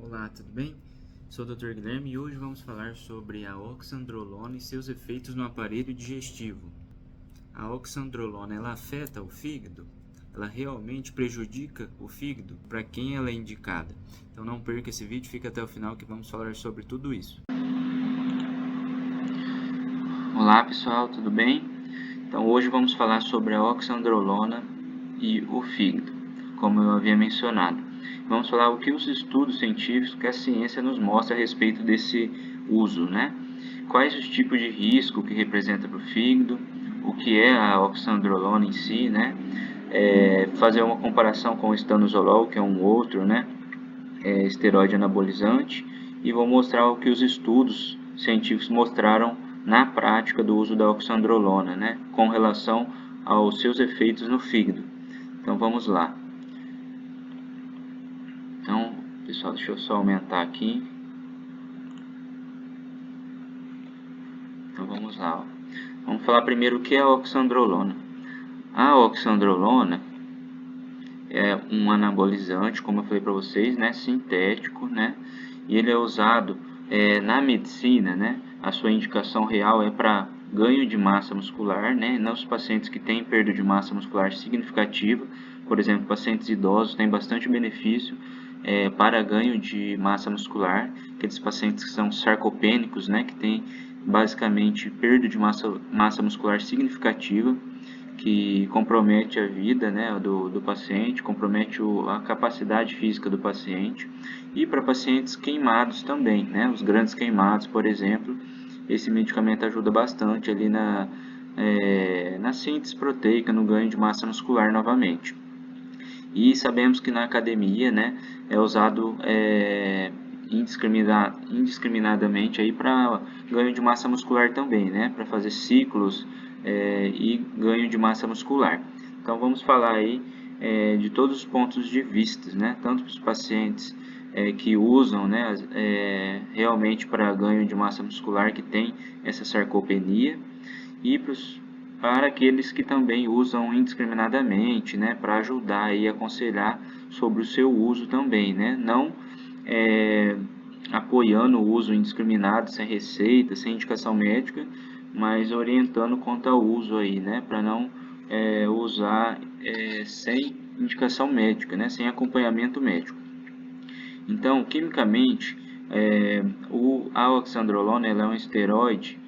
Olá, tudo bem? Sou o Dr. Guilherme e hoje vamos falar sobre a oxandrolona e seus efeitos no aparelho digestivo. A oxandrolona, ela afeta o fígado? Ela realmente prejudica o fígado? Para quem ela é indicada? Então não perca esse vídeo, fica até o final que vamos falar sobre tudo isso. Olá pessoal, tudo bem? Então hoje vamos falar sobre a oxandrolona e o fígado, como eu havia mencionado. Vamos falar o que os estudos científicos, que a ciência nos mostra a respeito desse uso, né? Quais os tipos de risco que representa para o fígado, o que é a oxandrolona em si, né? Fazer uma comparação com o estanozolol, que é um outro, né? Esteroide anabolizante, e vou mostrar o que os estudos científicos mostraram na prática do uso da oxandrolona, né? Com relação aos seus efeitos no fígado. Então vamos lá. Então, pessoal, deixa eu só aumentar aqui. Então vamos lá. Vamos falar primeiro o que é a oxandrolona. A oxandrolona é um anabolizante, como eu falei para vocês, né, sintético, né, e ele é usado na medicina, né, a sua indicação real é para ganho de massa muscular, né, nos pacientes que têm perda de massa muscular significativa, por exemplo, pacientes idosos têm bastante benefício para ganho de massa muscular, aqueles pacientes que são sarcopênicos, né, que têm basicamente perda de massa muscular significativa, que compromete a vida, né, do paciente, compromete a capacidade física do paciente, e para pacientes queimados também, né, os grandes queimados, por exemplo, esse medicamento ajuda bastante ali na síntese proteica, no ganho de massa muscular novamente. E sabemos que na academia, né, é usado indiscriminadamente aí para ganho de massa muscular também, né, para fazer ciclos e ganho de massa muscular. Então vamos falar aí de todos os pontos de vista, né, tanto para os pacientes que usam, né, realmente para ganho de massa muscular, que tem essa sarcopenia, e para aqueles que também usam indiscriminadamente, né, para ajudar e aconselhar sobre o seu uso também, né, não apoiando o uso indiscriminado, sem receita, sem indicação médica, mas orientando quanto ao uso aí, né, para não usar sem indicação médica, né, sem acompanhamento médico. Então, quimicamente, a oxandrolona ela é um esteroide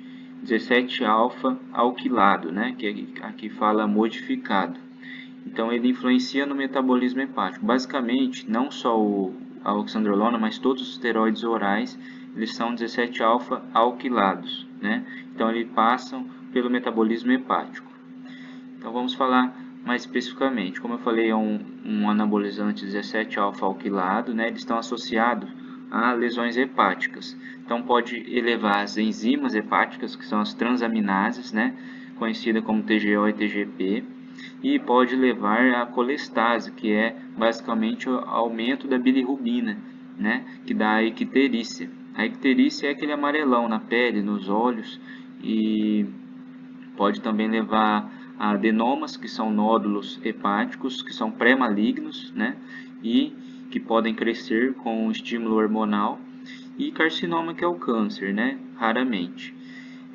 17-alfa alquilado, né, que aqui fala modificado. Então ele influencia no metabolismo hepático. Basicamente, não só a oxandrolona, mas todos os esteroides orais, eles são 17-alfa alquilados, né? Então eles passam pelo metabolismo hepático. Então vamos falar mais especificamente. Como eu falei, é um anabolizante 17-alfa alquilado, né? Eles estão associados a lesões hepáticas. Então pode elevar as enzimas hepáticas, que são as transaminases, né, conhecida como TGO e TGP, e pode levar a colestase, que é basicamente o aumento da bilirrubina, né, que dá a icterícia. A icterícia é aquele amarelão na pele, nos olhos, e pode também levar a adenomas, que são nódulos hepáticos, que são pré-malignos, né, e que podem crescer com estímulo hormonal, e carcinoma, que é o câncer, né, raramente.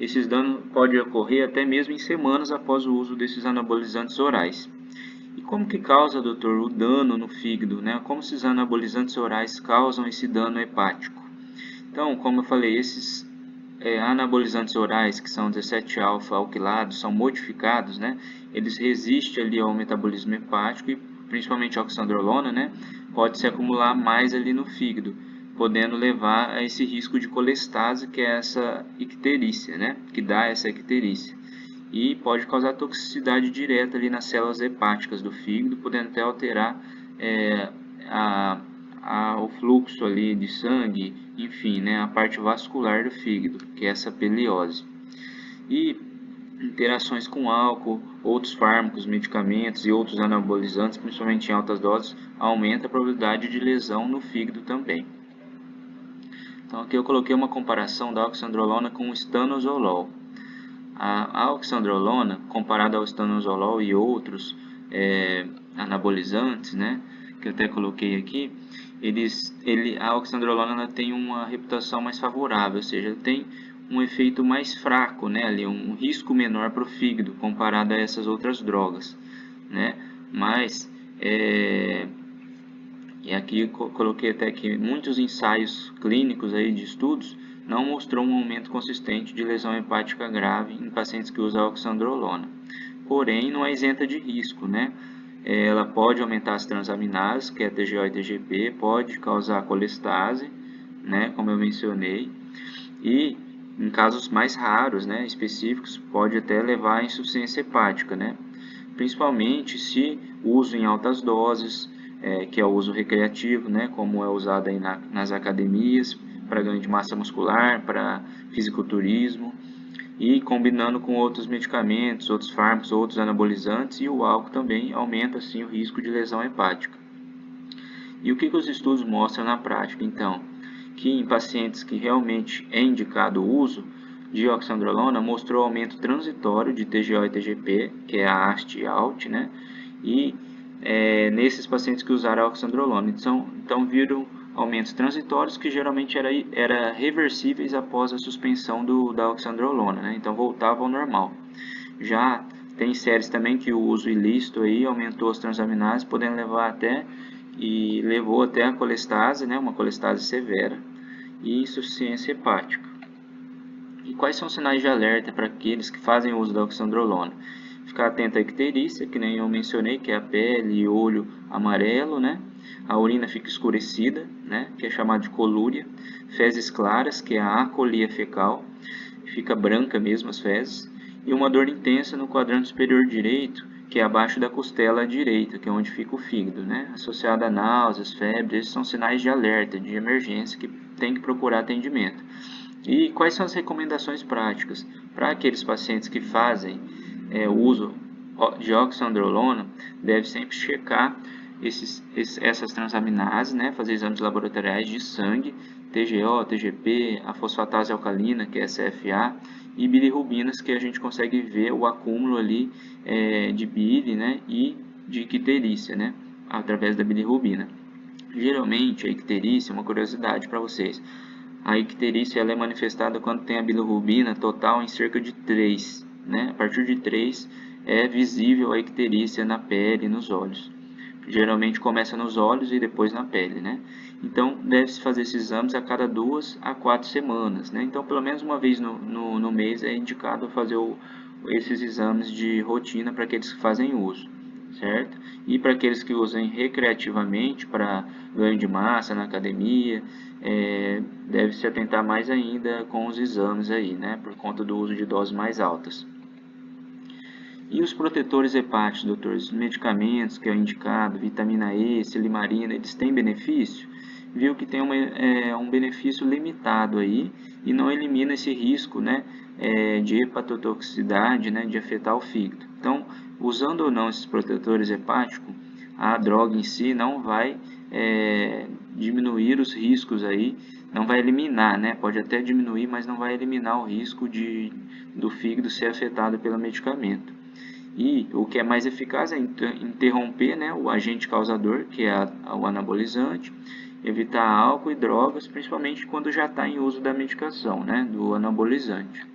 Esses danos podem ocorrer até mesmo em semanas após o uso desses anabolizantes orais. E como que causa, doutor, o dano no fígado, né? Como esses anabolizantes orais causam esse dano hepático? Então, como eu falei, esses anabolizantes orais, que são 17-alfa alquilados, são modificados, né? Eles resistem ali ao metabolismo hepático e principalmente a oxandrolona, né? Pode se acumular mais ali no fígado, podendo levar a esse risco de colestase, que é essa icterícia, né? Que dá essa icterícia. E pode causar toxicidade direta ali nas células hepáticas do fígado, podendo até alterar o fluxo ali de sangue, enfim, né, a parte vascular do fígado, que é essa peliose. E interações com álcool, outros fármacos, medicamentos e outros anabolizantes, principalmente em altas doses, aumenta a probabilidade de lesão no fígado também. Então aqui eu coloquei uma comparação da oxandrolona com o estanozolol. A oxandrolona, comparada ao estanozolol e outros anabolizantes, né, que eu até coloquei aqui, a oxandrolona ela tem uma reputação mais favorável, ou seja, tem um efeito mais fraco, né, ali, um risco menor para o fígado comparado a essas outras drogas, né? Mas e aqui coloquei até que muitos ensaios clínicos aí de estudos não mostrou um aumento consistente de lesão hepática grave em pacientes que usam oxandrolona. Porém, não é isenta de risco, né? Ela pode aumentar as transaminases, que é TGO e TGP, pode causar colestase, né, como eu mencionei, e em casos mais raros, né, específicos, pode até levar à insuficiência hepática, né? Principalmente se uso em altas doses, que é o uso recreativo, né, como é usado aí nas academias, para ganho de massa muscular, para fisiculturismo, e combinando com outros medicamentos, outros fármacos, outros anabolizantes, e o álcool também aumenta assim o risco de lesão hepática. E o que os estudos mostram na prática, então? Que em pacientes que realmente é indicado o uso de oxandrolona, mostrou aumento transitório de TGO e TGP, que é a AST e ALT, né? E nesses pacientes que usaram a oxandrolona. Então viram aumentos transitórios que geralmente era reversíveis após a suspensão da oxandrolona, né? Então voltava ao normal. Já tem séries também que o uso ilícito aí aumentou as transaminases, podendo levar até e levou até a colestase, né, uma colestase severa e insuficiência hepática. E quais são os sinais de alerta para aqueles que fazem uso da oxandrolona? Ficar atento à icterícia, que nem eu mencionei, que é a pele e olho amarelo, né? A urina fica escurecida, né? Que é chamado de colúria. Fezes claras, que é a acolia fecal, fica branca mesmo as fezes. E uma dor intensa no quadrante superior direito, que é abaixo da costela direita, que é onde fica o fígado, né? Associada a náuseas, febres, esses são sinais de alerta, de emergência, que tem que procurar atendimento. E quais são as recomendações práticas? Para aqueles pacientes que fazem o uso de oxandrolona, deve sempre checar essas transaminases, né? Fazer exames laboratoriais de sangue, TGO, TGP, a fosfatase alcalina, que é CFA, e bilirrubinas, que a gente consegue ver o acúmulo ali de bile, né? E de icterícia, né? Através da bilirrubina. Geralmente, a icterícia, uma curiosidade para vocês, a icterícia ela é manifestada quando tem a bilirrubina total em cerca de 3, né? A partir de 3 é visível a icterícia na pele e nos olhos. Geralmente começa nos olhos e depois na pele, né? Então, deve-se fazer esses exames a cada 2 a 4 semanas, né? Então, pelo menos uma vez no mês é indicado fazer esses exames de rotina para aqueles que fazem uso, certo? E para aqueles que usam recreativamente para ganho de massa na academia, deve se atentar mais ainda com os exames aí, né? Por conta do uso de doses mais altas. E os protetores hepáticos, doutores? Os medicamentos que é indicado, vitamina E, silimarina, eles têm benefício? Viu que tem um benefício limitado aí e não elimina esse risco, né, de hepatotoxicidade, né, de afetar o fígado. Então, usando ou não esses protetores hepáticos, a droga em si não vai diminuir os riscos aí, não vai eliminar, né? Pode até diminuir, mas não vai eliminar o risco do fígado ser afetado pelo medicamento. E o que é mais eficaz é interromper, né, o agente causador, que é o anabolizante, evitar álcool e drogas, principalmente quando já está em uso da medicação, né, do anabolizante.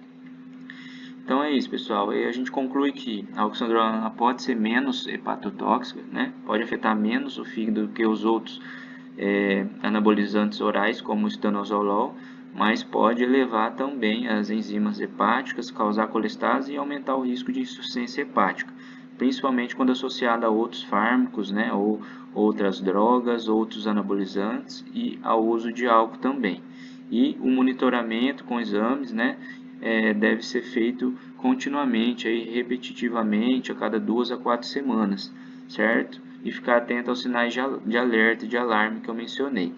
Então é isso, pessoal. E a gente conclui que a oxandrolona pode ser menos hepatotóxica, né, pode afetar menos o fígado do que os outros anabolizantes orais, como o estanozolol, mas pode elevar também as enzimas hepáticas, causar colestase e aumentar o risco de insuficiência hepática, principalmente quando associada a outros fármacos, né, ou outras drogas, outros anabolizantes e ao uso de álcool também. E o monitoramento com exames, né, deve ser feito continuamente, aí, repetitivamente, a cada 2 a 4 semanas, certo? E ficar atento aos sinais de alerta e de alarme que eu mencionei.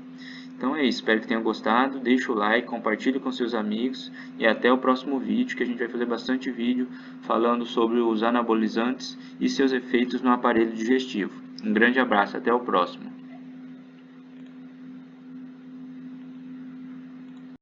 Então é isso, espero que tenham gostado, deixa o like, compartilhe com seus amigos e até o próximo vídeo, que a gente vai fazer bastante vídeo falando sobre os anabolizantes e seus efeitos no aparelho digestivo. Um grande abraço, até o próximo.